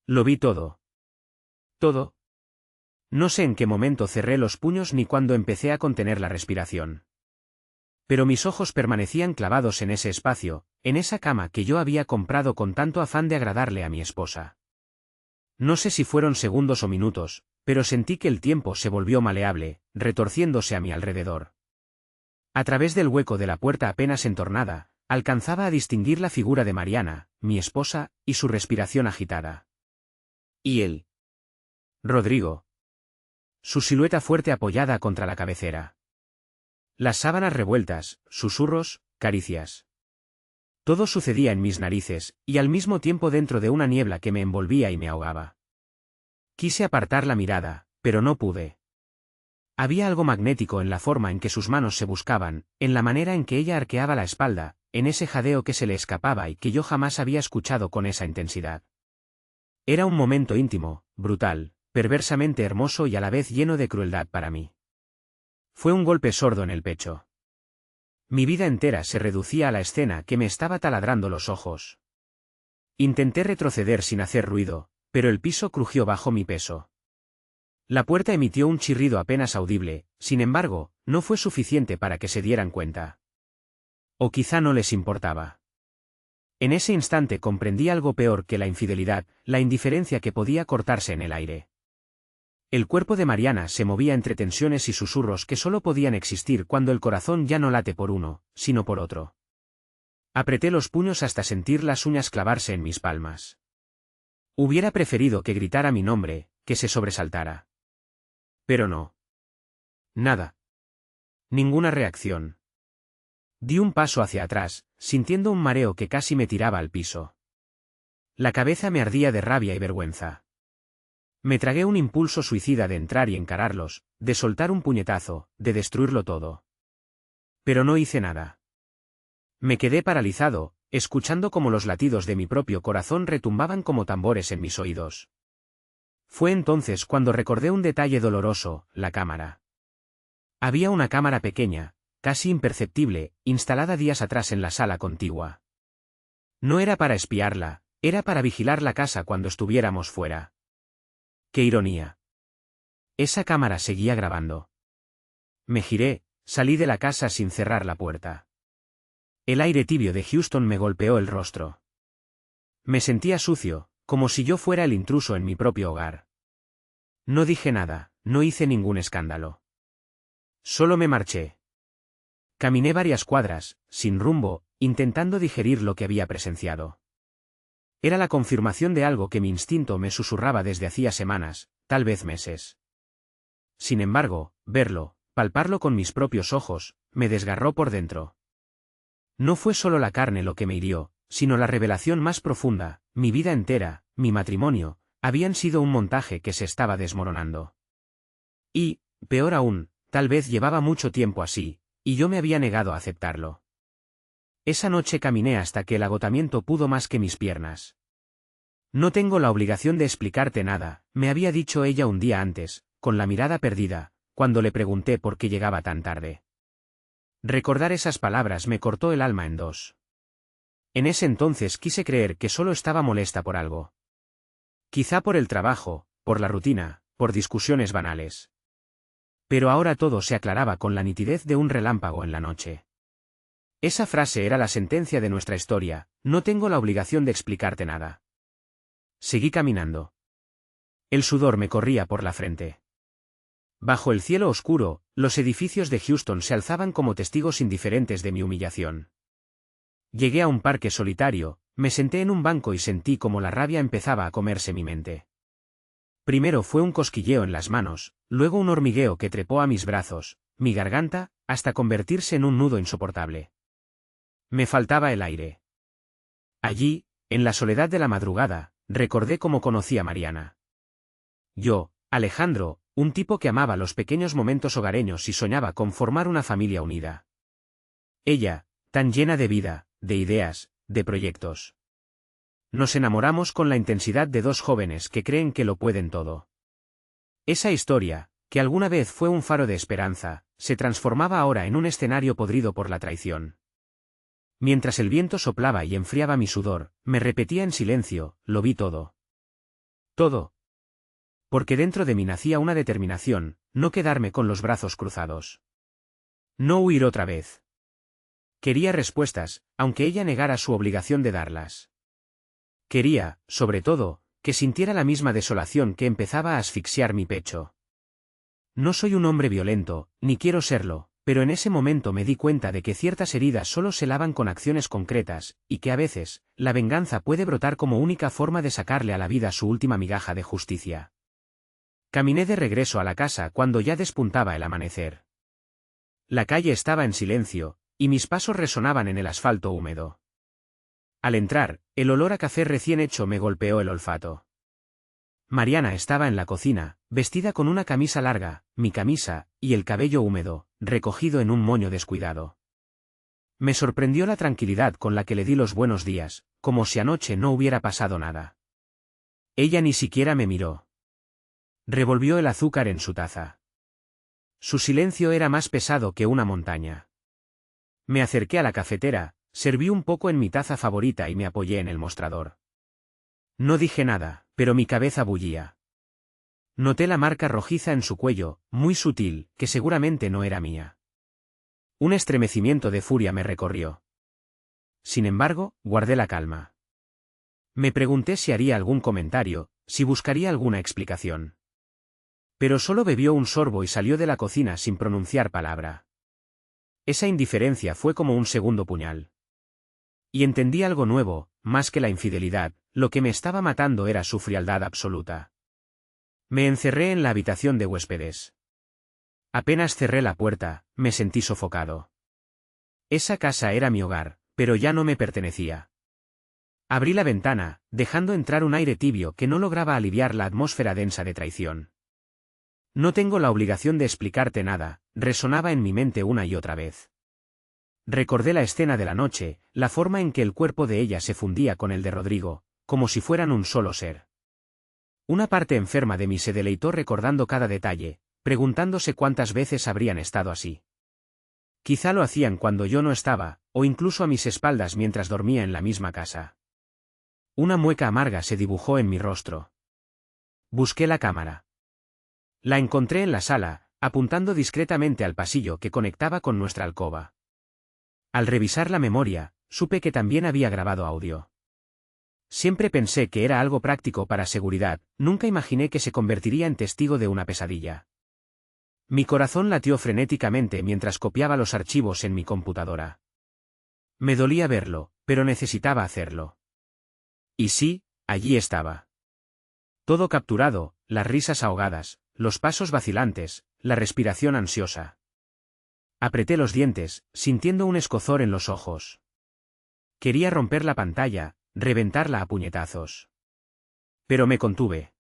Lo vi todo. Todo. No sé en qué momento cerré los puños ni cuándo empecé a contener la respiración. Pero mis ojos permanecían clavados en ese espacio, en esa cama que yo había comprado con tanto afán de agradarle a mi esposa. No sé si fueron segundos o minutos, pero sentí que el tiempo se volvió maleable, retorciéndose a mi alrededor. A través del hueco de la puerta apenas entornada, alcanzaba a distinguir la figura de Mariana, mi esposa, y su respiración agitada. ¿Y él? Rodrigo. Su silueta fuerte apoyada contra la cabecera. Las sábanas revueltas, susurros, caricias. Todo sucedía en mis narices, y al mismo tiempo dentro de una niebla que me envolvía y me ahogaba. Quise apartar la mirada, pero no pude. Había algo magnético en la forma en que sus manos se buscaban, en la manera en que ella arqueaba la espalda, en ese jadeo que se le escapaba y que yo jamás había escuchado con esa intensidad. Era un momento íntimo, brutal, perversamente hermoso y a la vez lleno de crueldad para mí. Fue un golpe sordo en el pecho. Mi vida entera se reducía a la escena que me estaba taladrando los ojos. Intenté retroceder sin hacer ruido, pero el piso crujió bajo mi peso. La puerta emitió un chirrido apenas audible, sin embargo, no fue suficiente para que se dieran cuenta. O quizá no les importaba. En ese instante comprendí algo peor que la infidelidad, la indiferencia que podía cortarse en el aire. El cuerpo de Mariana se movía entre tensiones y susurros que solo podían existir cuando el corazón ya no late por uno, sino por otro. Apreté los puños hasta sentir las uñas clavarse en mis palmas. Hubiera preferido que gritara mi nombre, que se sobresaltara. Pero no. Nada. Ninguna reacción. Di un paso hacia atrás, sintiendo un mareo que casi me tiraba al piso. La cabeza me ardía de rabia y vergüenza. Me tragué un impulso suicida de entrar y encararlos, de soltar un puñetazo, de destruirlo todo. Pero no hice nada. Me quedé paralizado, escuchando cómo los latidos de mi propio corazón retumbaban como tambores en mis oídos. Fue entonces cuando recordé un detalle doloroso, la cámara. Había una cámara pequeña, casi imperceptible, instalada días atrás en la sala contigua. No era para espiarla, era para vigilar la casa cuando estuviéramos fuera. ¡Qué ironía! Esa cámara seguía grabando. Me giré, salí de la casa sin cerrar la puerta. El aire tibio de Houston me golpeó el rostro. Me sentía sucio, como si yo fuera el intruso en mi propio hogar. No dije nada, no hice ningún escándalo. Solo me marché. Caminé varias cuadras, sin rumbo, intentando digerir lo que había presenciado. Era la confirmación de algo que mi instinto me susurraba desde hacía semanas, tal vez meses. Sin embargo, verlo, palparlo con mis propios ojos, me desgarró por dentro. No fue solo la carne lo que me hirió, sino la revelación más profunda: mi vida entera, mi matrimonio, habían sido un montaje que se estaba desmoronando. Y, peor aún, tal vez llevaba mucho tiempo así, y yo me había negado a aceptarlo. Esa noche caminé hasta que el agotamiento pudo más que mis piernas. No tengo la obligación de explicarte nada, me había dicho ella un día antes, con la mirada perdida, cuando le pregunté por qué llegaba tan tarde. Recordar esas palabras me cortó el alma en dos. En ese entonces quise creer que solo estaba molesta por algo. Quizá por el trabajo, por la rutina, por discusiones banales. Pero ahora todo se aclaraba con la nitidez de un relámpago en la noche. Esa frase era la sentencia de nuestra historia: no tengo la obligación de explicarte nada. Seguí caminando. El sudor me corría por la frente. Bajo el cielo oscuro, los edificios de Houston se alzaban como testigos indiferentes de mi humillación. Llegué a un parque solitario, me senté en un banco y sentí como la rabia empezaba a comerse mi mente. Primero fue un cosquilleo en las manos, luego un hormigueo que trepó a mis brazos, mi garganta, hasta convertirse en un nudo insoportable. Me faltaba el aire. Allí, en la soledad de la madrugada, recordé cómo conocí a Mariana. Yo, Alejandro, un tipo que amaba los pequeños momentos hogareños y soñaba con formar una familia unida. Ella, tan llena de vida, de ideas, de proyectos. Nos enamoramos con la intensidad de dos jóvenes que creen que lo pueden todo. Esa historia, que alguna vez fue un faro de esperanza, se transformaba ahora en un escenario podrido por la traición. Mientras el viento soplaba y enfriaba mi sudor, me repetía en silencio: lo vi todo. Todo. Porque dentro de mí nacía una determinación, no quedarme con los brazos cruzados. No huir otra vez. Quería respuestas, aunque ella negara su obligación de darlas. Quería, sobre todo, que sintiera la misma desolación que empezaba a asfixiar mi pecho. No soy un hombre violento, ni quiero serlo, pero en ese momento me di cuenta de que ciertas heridas solo se lavan con acciones concretas, y que a veces, la venganza puede brotar como única forma de sacarle a la vida su última migaja de justicia. Caminé de regreso a la casa cuando ya despuntaba el amanecer. La calle estaba en silencio, y mis pasos resonaban en el asfalto húmedo. Al entrar, el olor a café recién hecho me golpeó el olfato. Mariana estaba en la cocina, vestida con una camisa larga, mi camisa, y el cabello húmedo, recogido en un moño descuidado. Me sorprendió la tranquilidad con la que le di los buenos días, como si anoche no hubiera pasado nada. Ella ni siquiera me miró. Revolvió el azúcar en su taza. Su silencio era más pesado que una montaña. Me acerqué a la cafetera, serví un poco en mi taza favorita y me apoyé en el mostrador. No dije nada, pero mi cabeza bullía. Noté la marca rojiza en su cuello, muy sutil, que seguramente no era mía. Un estremecimiento de furia me recorrió. Sin embargo, guardé la calma. Me pregunté si haría algún comentario, si buscaría alguna explicación. Pero solo bebió un sorbo y salió de la cocina sin pronunciar palabra. Esa indiferencia fue como un segundo puñal. Y entendí algo nuevo, más que la infidelidad, lo que me estaba matando era su frialdad absoluta. Me encerré en la habitación de huéspedes. Apenas cerré la puerta, me sentí sofocado. Esa casa era mi hogar, pero ya no me pertenecía. Abrí la ventana, dejando entrar un aire tibio que no lograba aliviar la atmósfera densa de traición. No tengo la obligación de explicarte nada, resonaba en mi mente una y otra vez. Recordé la escena de la noche, la forma en que el cuerpo de ella se fundía con el de Rodrigo, como si fueran un solo ser. Una parte enferma de mí se deleitó recordando cada detalle, preguntándose cuántas veces habrían estado así. Quizá lo hacían cuando yo no estaba, o incluso a mis espaldas mientras dormía en la misma casa. Una mueca amarga se dibujó en mi rostro. Busqué la cámara. La encontré en la sala, apuntando discretamente al pasillo que conectaba con nuestra alcoba. Al revisar la memoria, supe que también había grabado audio. Siempre pensé que era algo práctico para seguridad, nunca imaginé que se convertiría en testigo de una pesadilla. Mi corazón latió frenéticamente mientras copiaba los archivos en mi computadora. Me dolía verlo, pero necesitaba hacerlo. Y sí, allí estaba. Todo capturado, las risas ahogadas, los pasos vacilantes, la respiración ansiosa. Apreté los dientes, sintiendo un escozor en los ojos. Quería romper la pantalla, reventarla a puñetazos. Pero me contuve.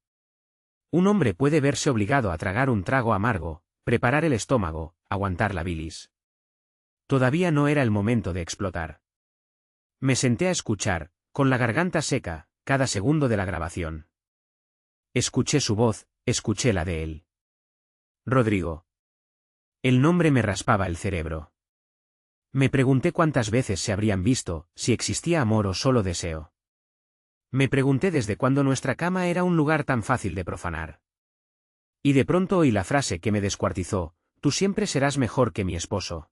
Un hombre puede verse obligado a tragar un trago amargo, preparar el estómago, aguantar la bilis. Todavía no era el momento de explotar. Me senté a escuchar, con la garganta seca, cada segundo de la grabación. Escuché su voz, escuché la de él. Rodrigo. El nombre me raspaba el cerebro. Me pregunté cuántas veces se habrían visto, si existía amor o solo deseo. Me pregunté desde cuándo nuestra cama era un lugar tan fácil de profanar. Y de pronto oí la frase que me descuartizó: tú siempre serás mejor que mi esposo.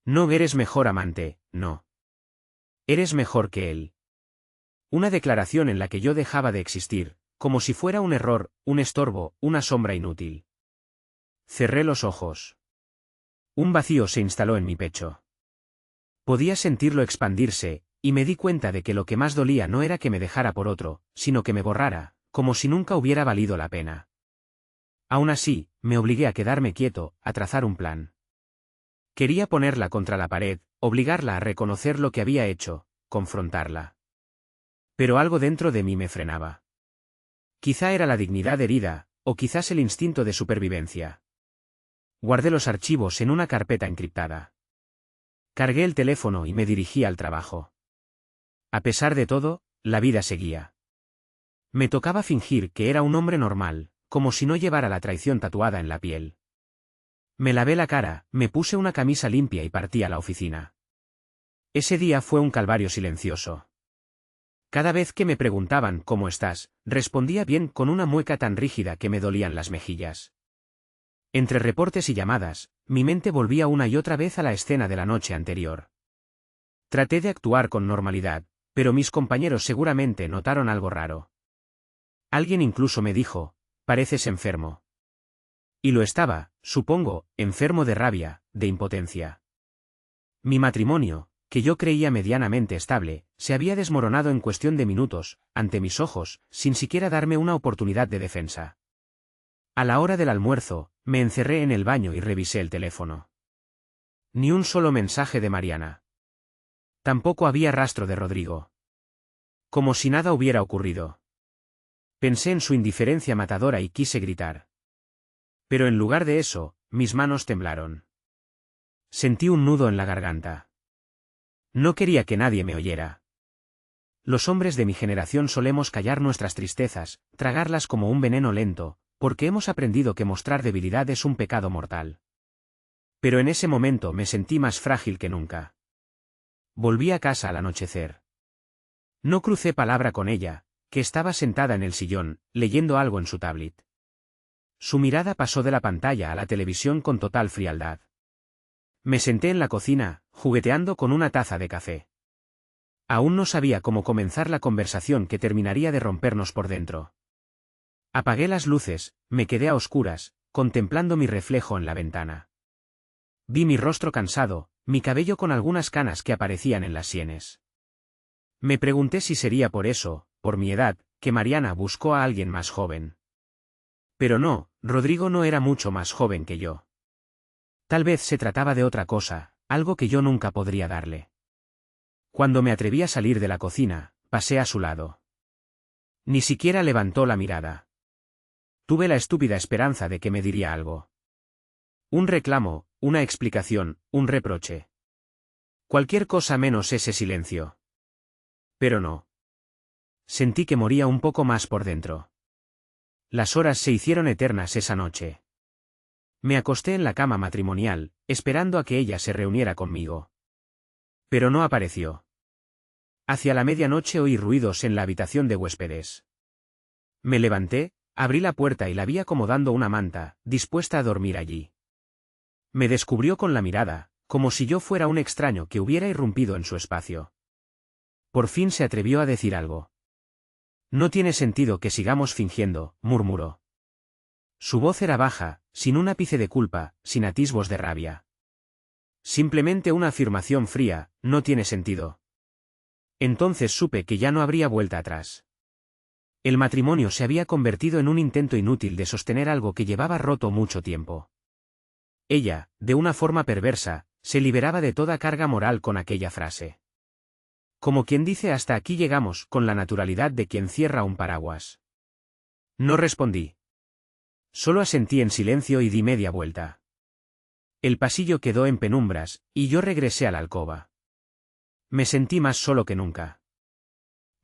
No eres mejor amante, no. Eres mejor que él. Una declaración en la que yo dejaba de existir, como si fuera un error, un estorbo, una sombra inútil. Cerré los ojos. Un vacío se instaló en mi pecho. Podía sentirlo expandirse, y me di cuenta de que lo que más dolía no era que me dejara por otro, sino que me borrara, como si nunca hubiera valido la pena. Aún así, me obligué a quedarme quieto, a trazar un plan. Quería ponerla contra la pared, obligarla a reconocer lo que había hecho, confrontarla. Pero algo dentro de mí me frenaba. Quizá era la dignidad herida, o quizás el instinto de supervivencia. Guardé los archivos en una carpeta encriptada. Cargué el teléfono y me dirigí al trabajo. A pesar de todo, la vida seguía. Me tocaba fingir que era un hombre normal, como si no llevara la traición tatuada en la piel. Me lavé la cara, me puse una camisa limpia y partí a la oficina. Ese día fue un calvario silencioso. Cada vez que me preguntaban ¿cómo estás?, respondía bien con una mueca tan rígida que me dolían las mejillas. Entre reportes y llamadas, mi mente volvía una y otra vez a la escena de la noche anterior. Traté de actuar con normalidad, pero mis compañeros seguramente notaron algo raro. Alguien incluso me dijo, pareces enfermo. Y lo estaba, supongo, enfermo de rabia, de impotencia. Mi matrimonio, que yo creía medianamente estable, se había desmoronado en cuestión de minutos, ante mis ojos, sin siquiera darme una oportunidad de defensa. A la hora del almuerzo, me encerré en el baño y revisé el teléfono. Ni un solo mensaje de Mariana. Tampoco había rastro de Rodrigo. Como si nada hubiera ocurrido. Pensé en su indiferencia matadora y quise gritar. Pero en lugar de eso, mis manos temblaron. Sentí un nudo en la garganta. No quería que nadie me oyera. Los hombres de mi generación solemos callar nuestras tristezas, tragarlas como un veneno lento, porque hemos aprendido que mostrar debilidad es un pecado mortal. Pero en ese momento me sentí más frágil que nunca. Volví a casa al anochecer. No crucé palabra con ella, que estaba sentada en el sillón, leyendo algo en su tablet. Su mirada pasó de la pantalla a la televisión con total frialdad. Me senté en la cocina, jugueteando con una taza de café. Aún no sabía cómo comenzar la conversación que terminaría de rompernos por dentro. Apagué las luces, me quedé a oscuras, contemplando mi reflejo en la ventana. Vi mi rostro cansado, mi cabello con algunas canas que aparecían en las sienes. Me pregunté si sería por eso, por mi edad, que Mariana buscó a alguien más joven. Pero no, Rodrigo no era mucho más joven que yo. Tal vez se trataba de otra cosa, algo que yo nunca podría darle. Cuando me atreví a salir de la cocina, pasé a su lado. Ni siquiera levantó la mirada. Tuve la estúpida esperanza de que me diría algo. Un reclamo, una explicación, un reproche. Cualquier cosa menos ese silencio. Pero no. Sentí que moría un poco más por dentro. Las horas se hicieron eternas esa noche. Me acosté en la cama matrimonial, esperando a que ella se reuniera conmigo. Pero no apareció. Hacia la medianoche oí ruidos en la habitación de huéspedes. Me levanté, abrí la puerta y la vi acomodando una manta, dispuesta a dormir allí. Me descubrió con la mirada, como si yo fuera un extraño que hubiera irrumpido en su espacio. Por fin se atrevió a decir algo. No tiene sentido que sigamos fingiendo, murmuró. Su voz era baja, sin un ápice de culpa, sin atisbos de rabia. Simplemente una afirmación fría, no tiene sentido. Entonces supe que ya no habría vuelta atrás. El matrimonio se había convertido en un intento inútil de sostener algo que llevaba roto mucho tiempo. Ella, de una forma perversa, se liberaba de toda carga moral con aquella frase. Como quien dice hasta aquí llegamos, con la naturalidad de quien cierra un paraguas. No respondí. Solo asentí en silencio y di media vuelta. El pasillo quedó en penumbras, y yo regresé a la alcoba. Me sentí más solo que nunca.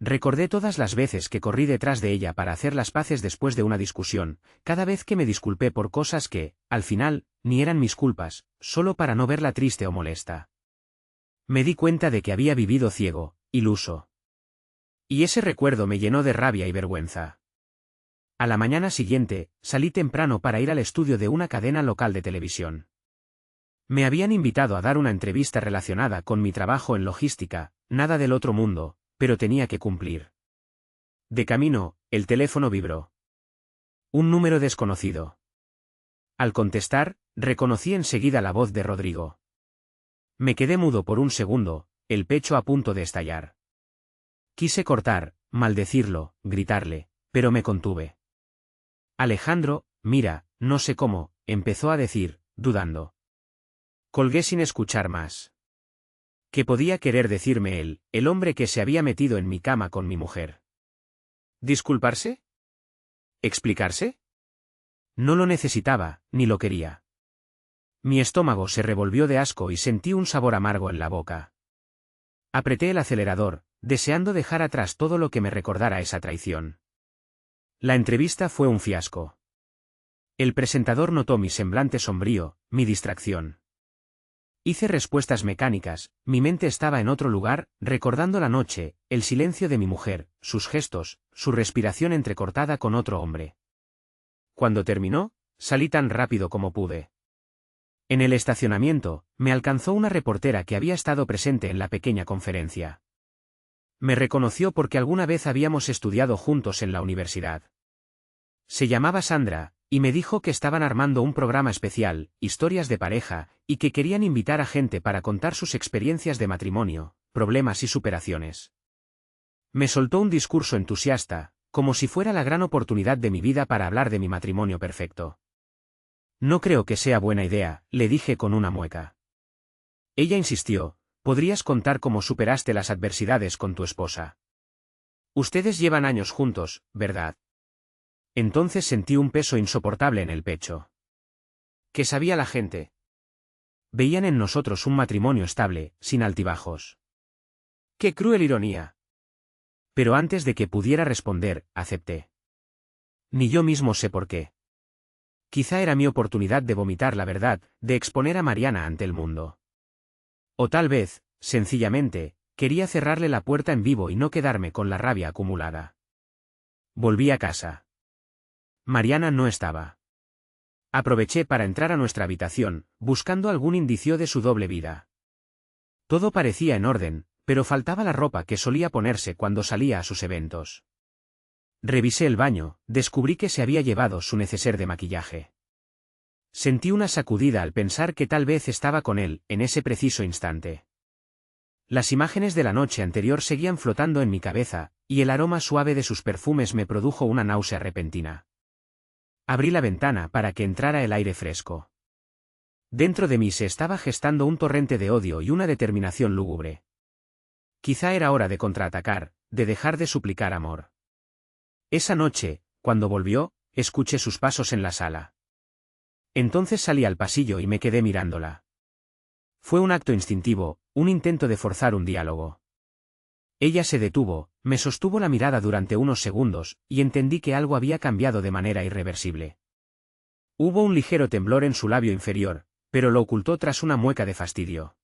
Recordé todas las veces que corrí detrás de ella para hacer las paces después de una discusión, cada vez que me disculpé por cosas que, al final, ni eran mis culpas, solo para no verla triste o molesta. Me di cuenta de que había vivido ciego, iluso. Y ese recuerdo me llenó de rabia y vergüenza. A la mañana siguiente, salí temprano para ir al estudio de una cadena local de televisión. Me habían invitado a dar una entrevista relacionada con mi trabajo en logística, nada del otro mundo, pero tenía que cumplir. De camino, el teléfono vibró. Un número desconocido. Al contestar, reconocí enseguida la voz de Rodrigo. Me quedé mudo por un segundo, el pecho a punto de estallar. Quise cortar, maldecirlo, gritarle, pero me contuve. Alejandro, mira, no sé cómo, empezó a decir, dudando. Colgué sin escuchar más. ¿Qué podía querer decirme él, el hombre que se había metido en mi cama con mi mujer? ¿Disculparse? ¿Explicarse? No lo necesitaba, ni lo quería. Mi estómago se revolvió de asco y sentí un sabor amargo en la boca. Apreté el acelerador, deseando dejar atrás todo lo que me recordara esa traición. La entrevista fue un fiasco. El presentador notó mi semblante sombrío, mi distracción. Hice respuestas mecánicas, mi mente estaba en otro lugar, recordando la noche, el silencio de mi mujer, sus gestos, su respiración entrecortada con otro hombre. Cuando terminó, salí tan rápido como pude. En el estacionamiento, me alcanzó una reportera que había estado presente en la pequeña conferencia. Me reconoció porque alguna vez habíamos estudiado juntos en la universidad. Se llamaba Sandra, y me dijo que estaban armando un programa especial, historias de pareja, y que querían invitar a gente para contar sus experiencias de matrimonio, problemas y superaciones. Me soltó un discurso entusiasta, como si fuera la gran oportunidad de mi vida para hablar de mi matrimonio perfecto. No creo que sea buena idea, le dije con una mueca. Ella insistió, podrías contar cómo superaste las adversidades con tu esposa. Ustedes llevan años juntos, ¿verdad? Entonces sentí un peso insoportable en el pecho. ¿Qué sabía la gente? Veían en nosotros un matrimonio estable, sin altibajos. ¡Qué cruel ironía! Pero antes de que pudiera responder, acepté. Ni yo mismo sé por qué. Quizá era mi oportunidad de vomitar la verdad, de exponer a Mariana ante el mundo. O tal vez, sencillamente, quería cerrarle la puerta en vivo y no quedarme con la rabia acumulada. Volví a casa. Mariana no estaba. Aproveché para entrar a nuestra habitación, buscando algún indicio de su doble vida. Todo parecía en orden, pero faltaba la ropa que solía ponerse cuando salía a sus eventos. Revisé el baño, descubrí que se había llevado su neceser de maquillaje. Sentí una sacudida al pensar que tal vez estaba con él, en ese preciso instante. Las imágenes de la noche anterior seguían flotando en mi cabeza, y el aroma suave de sus perfumes me produjo una náusea repentina. Abrí la ventana para que entrara el aire fresco. Dentro de mí se estaba gestando un torrente de odio y una determinación lúgubre. Quizá era hora de contraatacar, de dejar de suplicar amor. Esa noche, cuando volvió, escuché sus pasos en la sala. Entonces salí al pasillo y me quedé mirándola. Fue un acto instintivo, un intento de forzar un diálogo. Ella se detuvo, me sostuvo la mirada durante unos segundos, y entendí que algo había cambiado de manera irreversible. Hubo un ligero temblor en su labio inferior, pero lo ocultó tras una mueca de fastidio.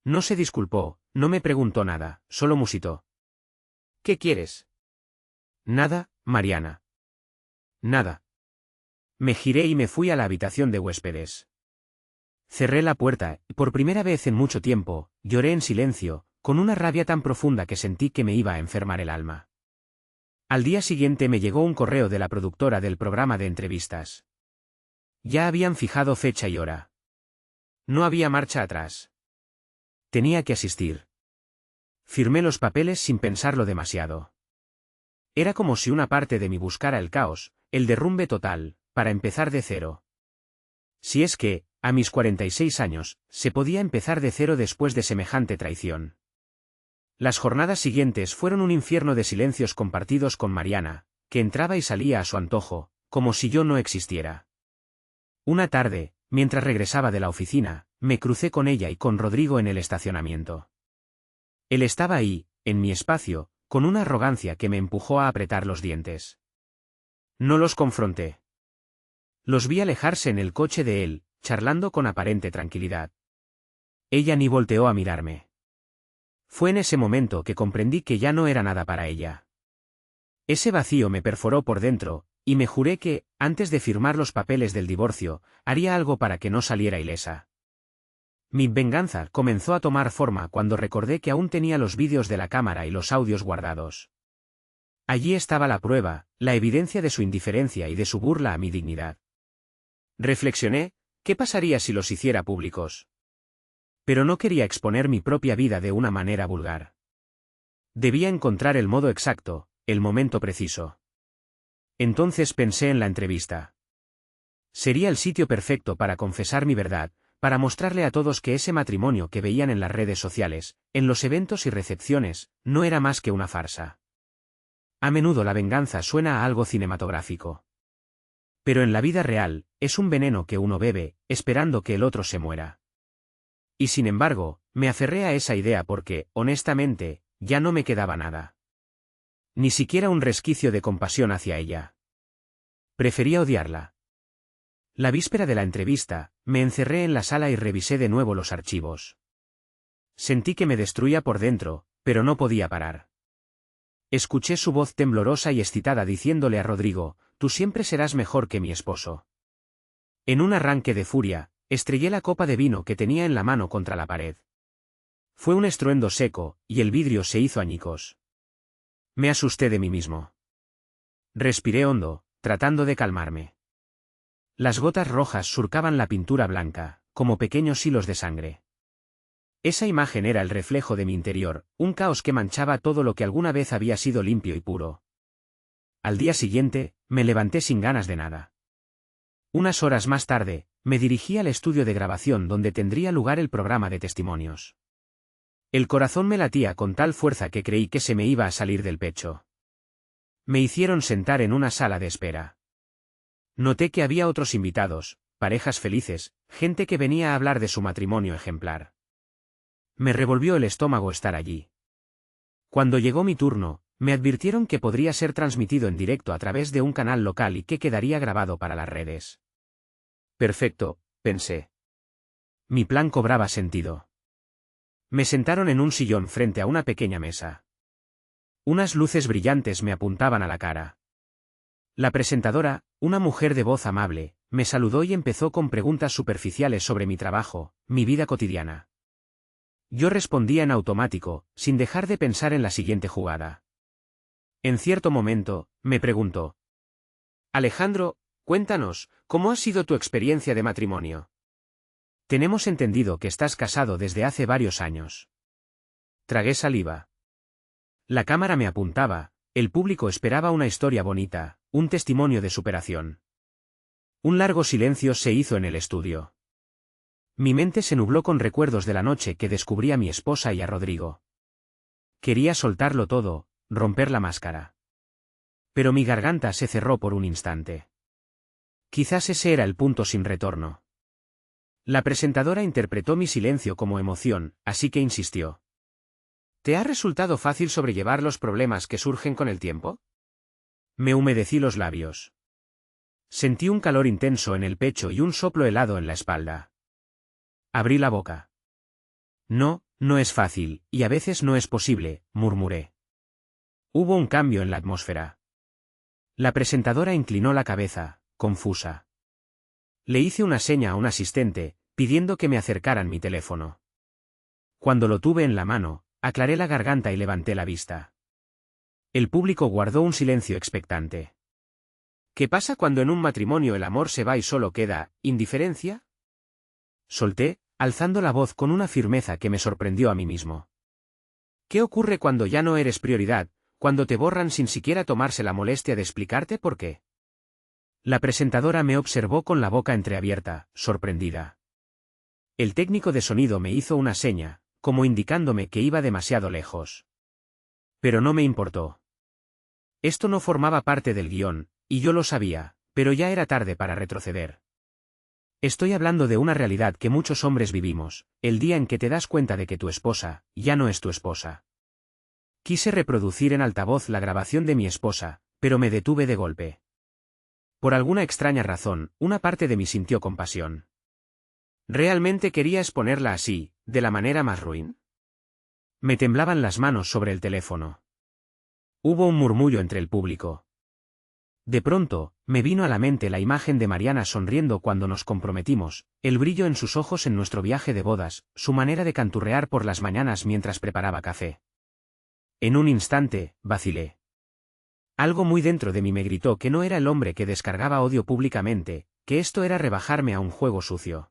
No se disculpó, no me preguntó nada, solo musitó. ¿Qué quieres? Nada, Mariana. Nada. Me giré y me fui a la habitación de huéspedes. Cerré la puerta, y por primera vez en mucho tiempo, lloré en silencio, con una rabia tan profunda que sentí que me iba a enfermar el alma. Al día siguiente me llegó un correo de la productora del programa de entrevistas. Ya habían fijado fecha y hora. No había marcha atrás. Tenía que asistir. Firmé los papeles sin pensarlo demasiado. Era como si una parte de mí buscara el caos, el derrumbe total, para empezar de cero. Si es que, a mis 46 años, se podía empezar de cero después de semejante traición. Las jornadas siguientes fueron un infierno de silencios compartidos con Mariana, que entraba y salía a su antojo, como si yo no existiera. Una tarde, mientras regresaba de la oficina, me crucé con ella y con Rodrigo en el estacionamiento. Él estaba ahí, en mi espacio, con una arrogancia que me empujó a apretar los dientes. No los confronté. Los vi alejarse en el coche de él, charlando con aparente tranquilidad. Ella ni volteó a mirarme. Fue en ese momento que comprendí que ya no era nada para ella. Ese vacío me perforó por dentro, y me juré que, antes de firmar los papeles del divorcio, haría algo para que no saliera ilesa. Mi venganza comenzó a tomar forma cuando recordé que aún tenía los vídeos de la cámara y los audios guardados. Allí estaba la prueba, la evidencia de su indiferencia y de su burla a mi dignidad. Reflexioné, ¿qué pasaría si los hiciera públicos? Pero no quería exponer mi propia vida de una manera vulgar. Debía encontrar el modo exacto, el momento preciso. Entonces pensé en la entrevista. Sería el sitio perfecto para confesar mi verdad, para mostrarle a todos que ese matrimonio que veían en las redes sociales, en los eventos y recepciones, no era más que una farsa. A menudo la venganza suena a algo cinematográfico. Pero en la vida real, es un veneno que uno bebe, esperando que el otro se muera. Y sin embargo, me aferré a esa idea porque, honestamente, ya no me quedaba nada. Ni siquiera un resquicio de compasión hacia ella. Prefería odiarla. La víspera de la entrevista, me encerré en la sala y revisé de nuevo los archivos. Sentí que me destruía por dentro, pero no podía parar. Escuché su voz temblorosa y excitada diciéndole a Rodrigo: «Tú siempre serás mejor que mi esposo». En un arranque de furia, estrellé la copa de vino que tenía en la mano contra la pared. Fue un estruendo seco, y el vidrio se hizo añicos. Me asusté de mí mismo. Respiré hondo, tratando de calmarme. Las gotas rojas surcaban la pintura blanca, como pequeños hilos de sangre. Esa imagen era el reflejo de mi interior, un caos que manchaba todo lo que alguna vez había sido limpio y puro. Al día siguiente, me levanté sin ganas de nada. Unas horas más tarde, me dirigí al estudio de grabación donde tendría lugar el programa de testimonios. El corazón me latía con tal fuerza que creí que se me iba a salir del pecho. Me hicieron sentar en una sala de espera. Noté que había otros invitados, parejas felices, gente que venía a hablar de su matrimonio ejemplar. Me revolvió el estómago estar allí. Cuando llegó mi turno, me advirtieron que podría ser transmitido en directo a través de un canal local y que quedaría grabado para las redes. Perfecto, pensé. Mi plan cobraba sentido. Me sentaron en un sillón frente a una pequeña mesa. Unas luces brillantes me apuntaban a la cara. La presentadora, una mujer de voz amable, me saludó y empezó con preguntas superficiales sobre mi trabajo, mi vida cotidiana. Yo respondía en automático, sin dejar de pensar en la siguiente jugada. En cierto momento, me preguntó: «Alejandro, cuéntanos, ¿cómo ha sido tu experiencia de matrimonio? Tenemos entendido que estás casado desde hace varios años». Tragué saliva. La cámara me apuntaba, el público esperaba una historia bonita, un testimonio de superación. Un largo silencio se hizo en el estudio. Mi mente se nubló con recuerdos de la noche que descubrí a mi esposa y a Rodrigo. Quería soltarlo todo, romper la máscara. Pero mi garganta se cerró por un instante. Quizás ese era el punto sin retorno. La presentadora interpretó mi silencio como emoción, así que insistió: «¿Te ha resultado fácil sobrellevar los problemas que surgen con el tiempo?» Me humedecí los labios. Sentí un calor intenso en el pecho y un soplo helado en la espalda. Abrí la boca. «No, no es fácil, y a veces no es posible», murmuré. Hubo un cambio en la atmósfera. La presentadora inclinó la cabeza, confusa. Le hice una seña a un asistente, pidiendo que me acercaran mi teléfono. Cuando lo tuve en la mano, aclaré la garganta y levanté la vista. El público guardó un silencio expectante. ¿Qué pasa cuando en un matrimonio el amor se va y solo queda indiferencia?, solté, alzando la voz con una firmeza que me sorprendió a mí mismo. ¿Qué ocurre cuando ya no eres prioridad, cuando te borran sin siquiera tomarse la molestia de explicarte por qué? La presentadora me observó con la boca entreabierta, sorprendida. El técnico de sonido me hizo una seña, como indicándome que iba demasiado lejos. Pero no me importó. Esto no formaba parte del guión, y yo lo sabía, pero ya era tarde para retroceder. Estoy hablando de una realidad que muchos hombres vivimos, el día en que te das cuenta de que tu esposa ya no es tu esposa. Quise reproducir en altavoz la grabación de mi esposa, pero me detuve de golpe. Por alguna extraña razón, una parte de mí sintió compasión. ¿Realmente quería exponerla así, de la manera más ruin? Me temblaban las manos sobre el teléfono. Hubo un murmullo entre el público. De pronto, me vino a la mente la imagen de Mariana sonriendo cuando nos comprometimos, el brillo en sus ojos en nuestro viaje de bodas, su manera de canturrear por las mañanas mientras preparaba café. En un instante, vacilé. Algo muy dentro de mí me gritó que no era el hombre que descargaba odio públicamente, que esto era rebajarme a un juego sucio.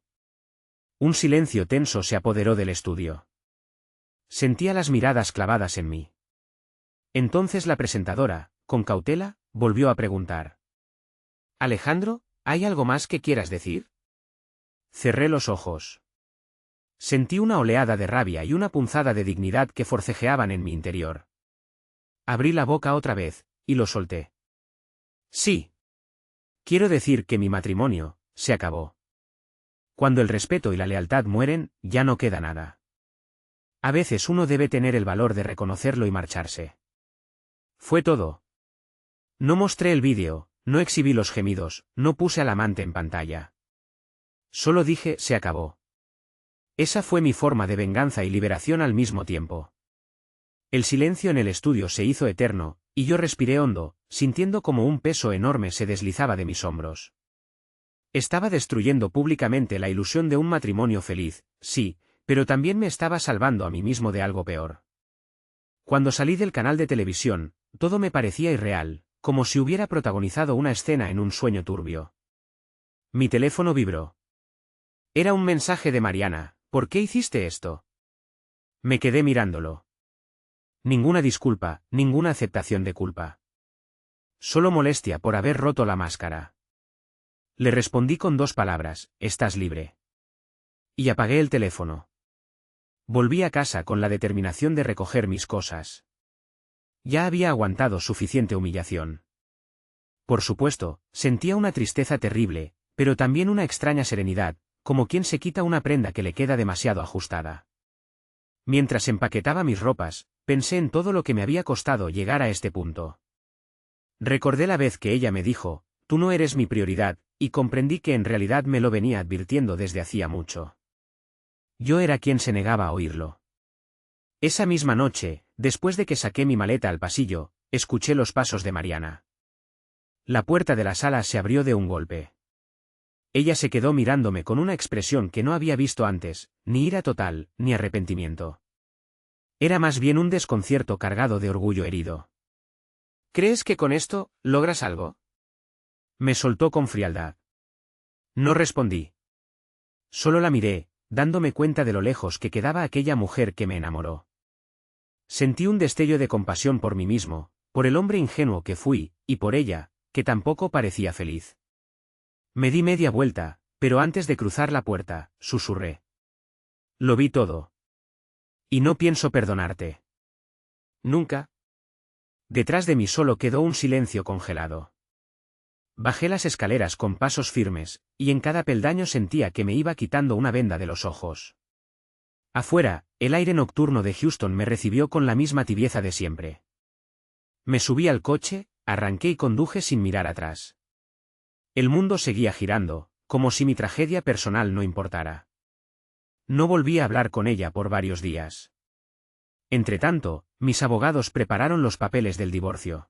Un silencio tenso se apoderó del estudio. Sentía las miradas clavadas en mí. Entonces la presentadora, con cautela, volvió a preguntar: «Alejandro, ¿hay algo más que quieras decir?» Cerré los ojos. Sentí una oleada de rabia y una punzada de dignidad que forcejeaban en mi interior. Abrí la boca otra vez, y lo solté. Sí. Quiero decir que mi matrimonio se acabó. Cuando el respeto y la lealtad mueren, ya no queda nada. A veces uno debe tener el valor de reconocerlo y marcharse. Fue todo. No mostré el vídeo, no exhibí los gemidos, no puse al amante en pantalla. Solo dije, se acabó. Esa fue mi forma de venganza y liberación al mismo tiempo. El silencio en el estudio se hizo eterno, y yo respiré hondo, sintiendo como un peso enorme se deslizaba de mis hombros. Estaba destruyendo públicamente la ilusión de un matrimonio feliz, sí, pero también me estaba salvando a mí mismo de algo peor. Cuando salí del canal de televisión, todo me parecía irreal, como si hubiera protagonizado una escena en un sueño turbio. Mi teléfono vibró. Era un mensaje de Mariana. ¿Por qué hiciste esto? Me quedé mirándolo. Ninguna disculpa, ninguna aceptación de culpa. Solo molestia por haber roto la máscara. Le respondí con 2 palabras, estás libre. Y apagué el teléfono. Volví a casa con la determinación de recoger mis cosas. Ya había aguantado suficiente humillación. Por supuesto, sentía una tristeza terrible, pero también una extraña serenidad, como quien se quita una prenda que le queda demasiado ajustada. Mientras empaquetaba mis ropas, pensé en todo lo que me había costado llegar a este punto. Recordé la vez que ella me dijo, tú no eres mi prioridad, y comprendí que en realidad me lo venía advirtiendo desde hacía mucho. Yo era quien se negaba a oírlo. Esa misma noche, después de que saqué mi maleta al pasillo, escuché los pasos de Mariana. La puerta de la sala se abrió de un golpe. Ella se quedó mirándome con una expresión que no había visto antes, ni ira total, ni arrepentimiento. Era más bien un desconcierto cargado de orgullo herido. ¿Crees que con esto logras algo? Me soltó con frialdad. No respondí. Solo la miré, dándome cuenta de lo lejos que quedaba aquella mujer que me enamoró. Sentí un destello de compasión por mí mismo, por el hombre ingenuo que fui, y por ella, que tampoco parecía feliz. Me di media vuelta, pero antes de cruzar la puerta, susurré. Lo vi todo. Y no pienso perdonarte. Nunca. Detrás de mí solo quedó un silencio congelado. Bajé las escaleras con pasos firmes, y en cada peldaño sentía que me iba quitando una venda de los ojos. Afuera, el aire nocturno de Houston me recibió con la misma tibieza de siempre. Me subí al coche, arranqué y conduje sin mirar atrás. El mundo seguía girando, como si mi tragedia personal no importara. No volví a hablar con ella por varios días. Entretanto, mis abogados prepararon los papeles del divorcio.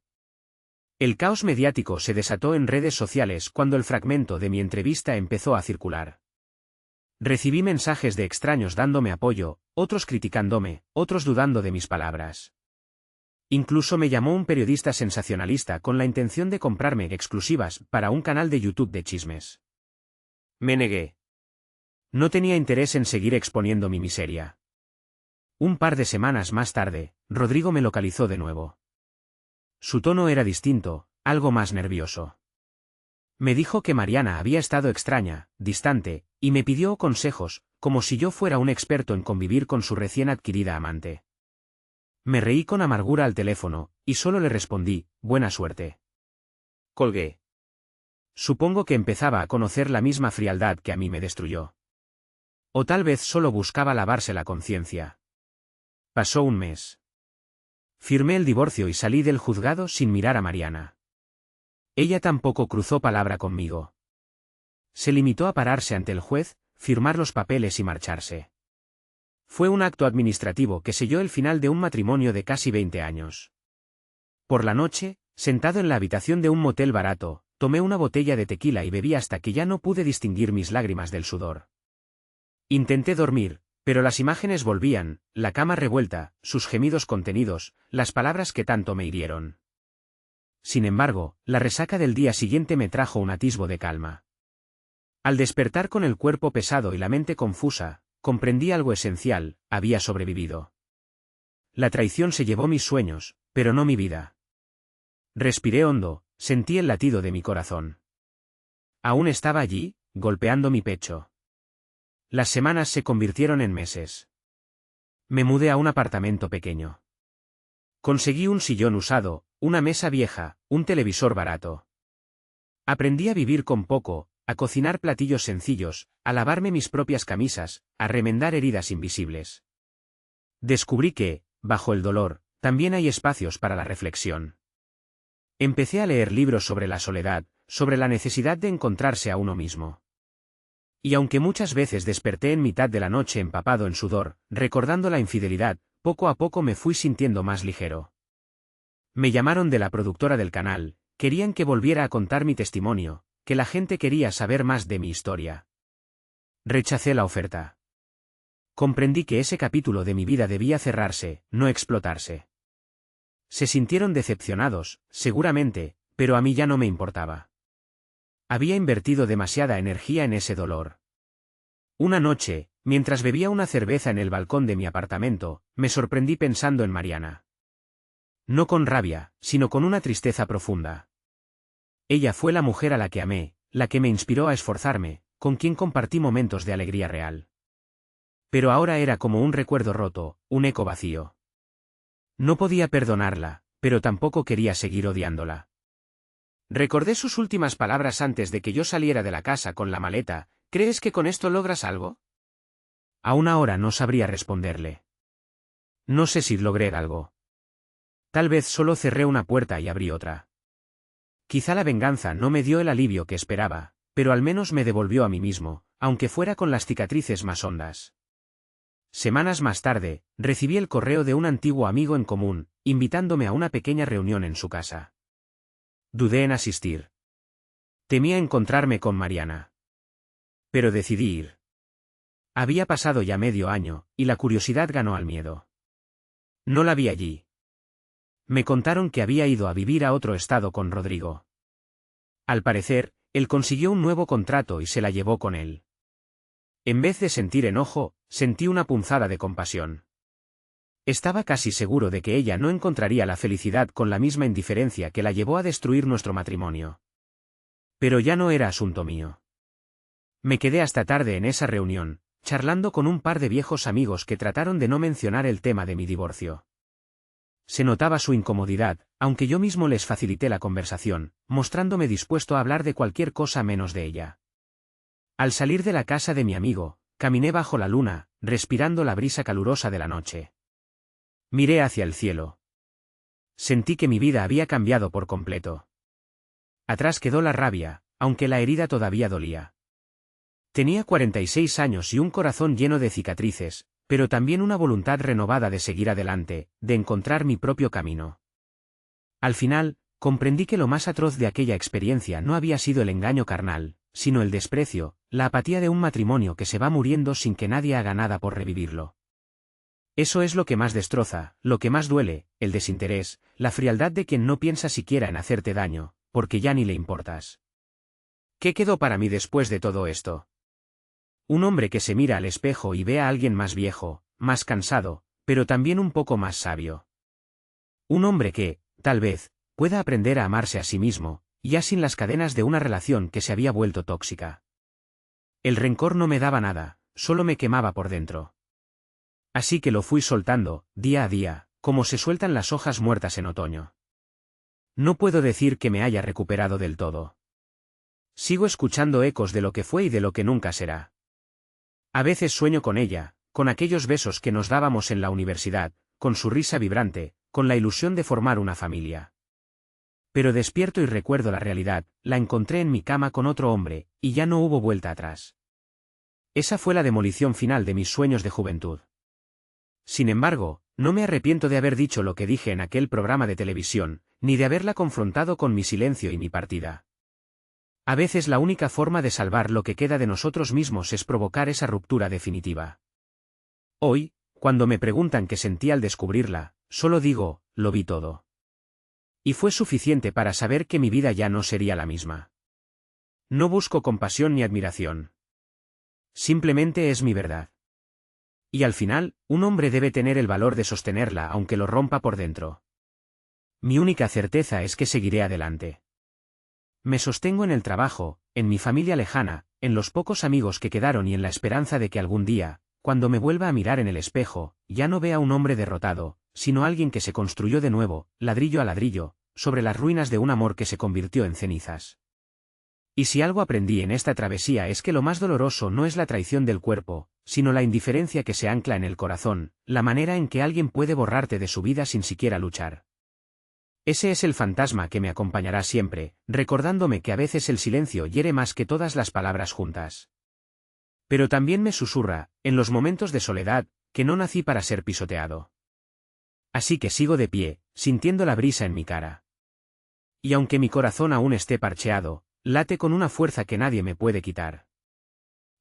El caos mediático se desató en redes sociales cuando el fragmento de mi entrevista empezó a circular. Recibí mensajes de extraños dándome apoyo, otros criticándome, otros dudando de mis palabras. Incluso me llamó un periodista sensacionalista con la intención de comprarme exclusivas para un canal de YouTube de chismes. Me negué. No tenía interés en seguir exponiendo mi miseria. Un par de semanas más tarde, Rodrigo me localizó de nuevo. Su tono era distinto, algo más nervioso. Me dijo que Mariana había estado extraña, distante, y me pidió consejos, como si yo fuera un experto en convivir con su recién adquirida amante. Me reí con amargura al teléfono, y solo le respondí, buena suerte. Colgué. Supongo que empezaba a conocer la misma frialdad que a mí me destruyó. O tal vez solo buscaba lavarse la conciencia. Pasó un mes. Firmé el divorcio y salí del juzgado sin mirar a Mariana. Ella tampoco cruzó palabra conmigo. Se limitó a pararse ante el juez, firmar los papeles y marcharse. Fue un acto administrativo que selló el final de un matrimonio de casi 20 años. Por la noche, sentado en la habitación de un motel barato, tomé una botella de tequila y bebí hasta que ya no pude distinguir mis lágrimas del sudor. Intenté dormir, pero las imágenes volvían, la cama revuelta, sus gemidos contenidos, las palabras que tanto me hirieron. Sin embargo, la resaca del día siguiente me trajo un atisbo de calma. Al despertar con el cuerpo pesado y la mente confusa, comprendí algo esencial, había sobrevivido. La traición se llevó mis sueños, pero no mi vida. Respiré hondo, sentí el latido de mi corazón. Aún estaba allí, golpeando mi pecho. Las semanas se convirtieron en meses. Me mudé a un apartamento pequeño. Conseguí un sillón usado, una mesa vieja, un televisor barato. Aprendí a vivir con poco, a cocinar platillos sencillos, a lavarme mis propias camisas, a remendar heridas invisibles. Descubrí que, bajo el dolor, también hay espacios para la reflexión. Empecé a leer libros sobre la soledad, sobre la necesidad de encontrarse a uno mismo. Y aunque muchas veces desperté en mitad de la noche empapado en sudor, recordando la infidelidad, poco a poco me fui sintiendo más ligero. Me llamaron de la productora del canal, querían que volviera a contar mi testimonio, que la gente quería saber más de mi historia. Rechacé la oferta. Comprendí que ese capítulo de mi vida debía cerrarse, no explotarse. Se sintieron decepcionados, seguramente, pero a mí ya no me importaba. Había invertido demasiada energía en ese dolor. Una noche, mientras bebía una cerveza en el balcón de mi apartamento, me sorprendí pensando en Mariana. No con rabia, sino con una tristeza profunda. Ella fue la mujer a la que amé, la que me inspiró a esforzarme, con quien compartí momentos de alegría real. Pero ahora era como un recuerdo roto, un eco vacío. No podía perdonarla, pero tampoco quería seguir odiándola. Recordé sus últimas palabras antes de que yo saliera de la casa con la maleta: ¿crees que con esto logras algo? Aún ahora no sabría responderle. No sé si logré algo. Tal vez solo cerré una puerta y abrí otra. Quizá la venganza no me dio el alivio que esperaba, pero al menos me devolvió a mí mismo, aunque fuera con las cicatrices más hondas. Semanas más tarde, recibí el correo de un antiguo amigo en común, invitándome a una pequeña reunión en su casa. Dudé en asistir. Temía encontrarme con Mariana. Pero decidí ir. Había pasado ya medio año, y la curiosidad ganó al miedo. No la vi allí. Me contaron que había ido a vivir a otro estado con Rodrigo. Al parecer, él consiguió un nuevo contrato y se la llevó con él. En vez de sentir enojo, sentí una punzada de compasión. Estaba casi seguro de que ella no encontraría la felicidad con la misma indiferencia que la llevó a destruir nuestro matrimonio. Pero ya no era asunto mío. Me quedé hasta tarde en esa reunión, charlando con un par de viejos amigos que trataron de no mencionar el tema de mi divorcio. Se notaba su incomodidad, aunque yo mismo les facilité la conversación, mostrándome dispuesto a hablar de cualquier cosa menos de ella. Al salir de la casa de mi amigo, caminé bajo la luna, respirando la brisa calurosa de la noche. Miré hacia el cielo. Sentí que mi vida había cambiado por completo. Atrás quedó la rabia, aunque la herida todavía dolía. Tenía 46 años y un corazón lleno de cicatrices, pero también una voluntad renovada de seguir adelante, de encontrar mi propio camino. Al final, comprendí que lo más atroz de aquella experiencia no había sido el engaño carnal, sino el desprecio, la apatía de un matrimonio que se va muriendo sin que nadie haga nada por revivirlo. Eso es lo que más destroza, lo que más duele, el desinterés, la frialdad de quien no piensa siquiera en hacerte daño, porque ya ni le importas. ¿Qué quedó para mí después de todo esto? Un hombre que se mira al espejo y ve a alguien más viejo, más cansado, pero también un poco más sabio. Un hombre que, tal vez, pueda aprender a amarse a sí mismo, ya sin las cadenas de una relación que se había vuelto tóxica. El rencor no me daba nada, solo me quemaba por dentro. Así que lo fui soltando, día a día, como se sueltan las hojas muertas en otoño. No puedo decir que me haya recuperado del todo. Sigo escuchando ecos de lo que fue y de lo que nunca será. A veces sueño con ella, con aquellos besos que nos dábamos en la universidad, con su risa vibrante, con la ilusión de formar una familia. Pero despierto y recuerdo la realidad, la encontré en mi cama con otro hombre, y ya no hubo vuelta atrás. Esa fue la demolición final de mis sueños de juventud. Sin embargo, no me arrepiento de haber dicho lo que dije en aquel programa de televisión, ni de haberla confrontado con mi silencio y mi partida. A veces la única forma de salvar lo que queda de nosotros mismos es provocar esa ruptura definitiva. Hoy, cuando me preguntan qué sentí al descubrirla, solo digo, lo vi todo. Y fue suficiente para saber que mi vida ya no sería la misma. No busco compasión ni admiración. Simplemente es mi verdad. Y al final, un hombre debe tener el valor de sostenerla aunque lo rompa por dentro. Mi única certeza es que seguiré adelante. Me sostengo en el trabajo, en mi familia lejana, en los pocos amigos que quedaron y en la esperanza de que algún día, cuando me vuelva a mirar en el espejo, ya no vea un hombre derrotado, sino alguien que se construyó de nuevo, ladrillo a ladrillo, sobre las ruinas de un amor que se convirtió en cenizas. Y si algo aprendí en esta travesía es que lo más doloroso no es la traición del cuerpo, sino la indiferencia que se ancla en el corazón, la manera en que alguien puede borrarte de su vida sin siquiera luchar. Ese es el fantasma que me acompañará siempre, recordándome que a veces el silencio hiere más que todas las palabras juntas. Pero también me susurra, en los momentos de soledad, que no nací para ser pisoteado. Así que sigo de pie, sintiendo la brisa en mi cara. Y aunque mi corazón aún esté parcheado, late con una fuerza que nadie me puede quitar.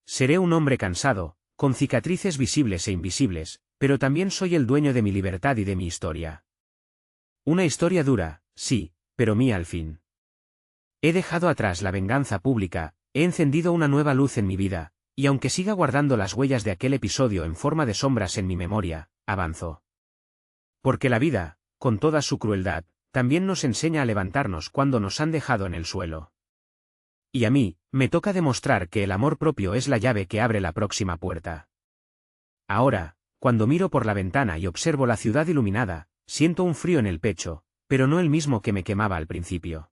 Seré un hombre cansado, con cicatrices visibles e invisibles, pero también soy el dueño de mi libertad y de mi historia. Una historia dura, sí, pero mía al fin. He dejado atrás la venganza pública, he encendido una nueva luz en mi vida, y aunque siga guardando las huellas de aquel episodio en forma de sombras en mi memoria, avanzo. Porque la vida, con toda su crueldad, también nos enseña a levantarnos cuando nos han dejado en el suelo. Y a mí, me toca demostrar que el amor propio es la llave que abre la próxima puerta. Ahora, cuando miro por la ventana y observo la ciudad iluminada, siento un frío en el pecho, pero no el mismo que me quemaba al principio.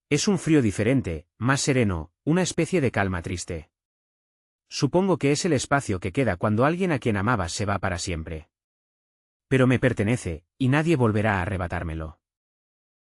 Es un frío diferente, más sereno, una especie de calma triste. Supongo que es el espacio que queda cuando alguien a quien amabas se va para siempre. Pero me pertenece, y nadie volverá a arrebatármelo.